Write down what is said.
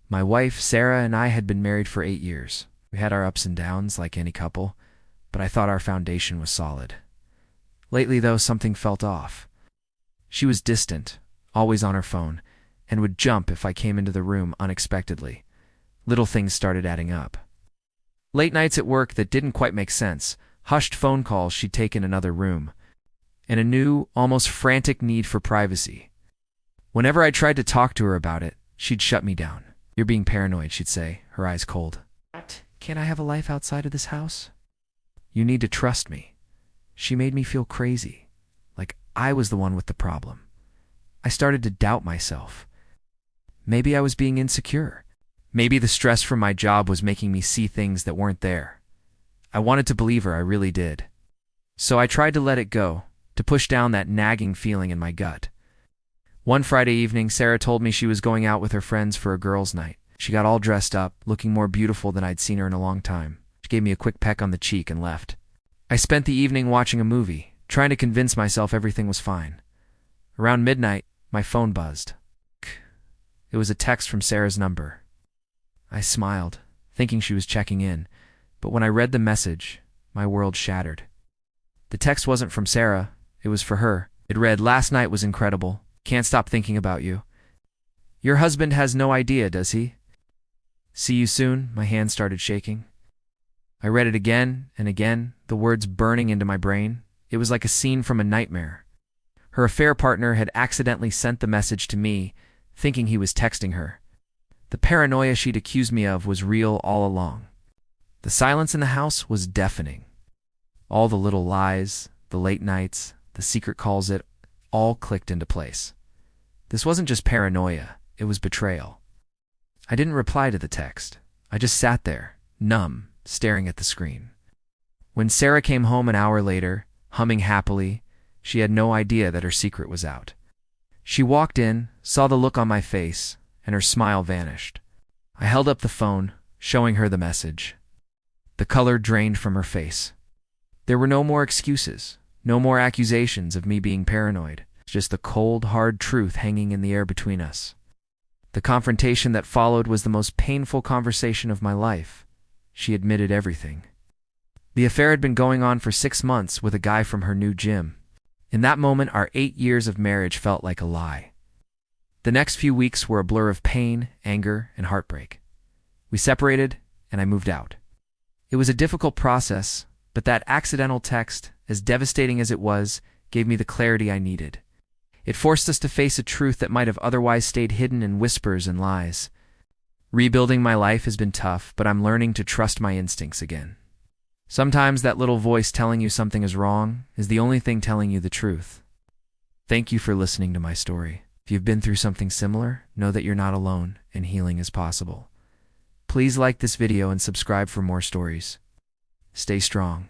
My wife, Sarah, and I had been married for 8 years. We had our ups and downs like any couple, but I thought our foundation was solid. Lately, though, something felt off. She was distant, always on her phone, and would jump if I came into the room unexpectedly. Little things started adding up. Late nights at work that didn't quite make sense, hushed phone calls she'd take in another room, and a new, almost frantic need for privacy. Whenever I tried to talk to her about it, she'd shut me down. "You're being paranoid," she'd say, her eyes cold. "What? Can't I have a life outside of this house? You need to trust me." She made me feel crazy, like I was the one with the problem. I started to doubt myself. Maybe I was being insecure. Maybe the stress from my job was making me see things that weren't there. I wanted to believe her, I really did. So I tried to let it go, to push down that nagging feeling in my gut. One Friday evening, Sarah told me she was going out with her friends for a girls' night. She got all dressed up, looking more beautiful than I'd seen her in a long time. She gave me a quick peck on the cheek and left. I spent the evening watching a movie, trying to convince myself everything was fine. Around midnight, my phone buzzed. It was a text from Sarah's number. I smiled, thinking she was checking in, but when I read the message, my world shattered. The text wasn't from Sarah, it was for her. It read, "Last night was incredible. Can't stop thinking about you. Your husband has no idea, does he? See you soon." My hand started shaking. I read it again and again, the words burning into my brain. It was like a scene from a nightmare. Her affair partner had accidentally sent the message to me, thinking he was texting her. The paranoia she'd accused me of was real all along. The silence in the house was deafening. All the little lies, the late nights, the secret calls, it all clicked into place. This wasn't just paranoia, it was betrayal. I didn't reply to the text. I just sat there, numb, staring at the screen. When Sarah came home an hour later, humming happily, she had no idea that her secret was out. She walked in, saw the look on my face, and her smile vanished. I held up the phone, showing her the message. The color drained from her face. There were no more excuses, no more accusations of me being paranoid, just the cold, hard truth hanging in the air between us. The confrontation that followed was the most painful conversation of my life. She admitted everything. The affair had been going on for 6 months with a guy from her new gym. In that moment, our 8 years of marriage felt like a lie. The next few weeks were a blur of pain, anger, and heartbreak. We separated, and I moved out. It was a difficult process, but that accidental text, as devastating as it was, gave me the clarity I needed. It forced us to face a truth that might have otherwise stayed hidden in whispers and lies. Rebuilding my life has been tough, but I'm learning to trust my instincts again. Sometimes that little voice telling you something is wrong is the only thing telling you the truth. Thank you for listening to my story. If you've been through something similar, know that you're not alone and healing is possible. Please like this video and subscribe for more stories. Stay strong.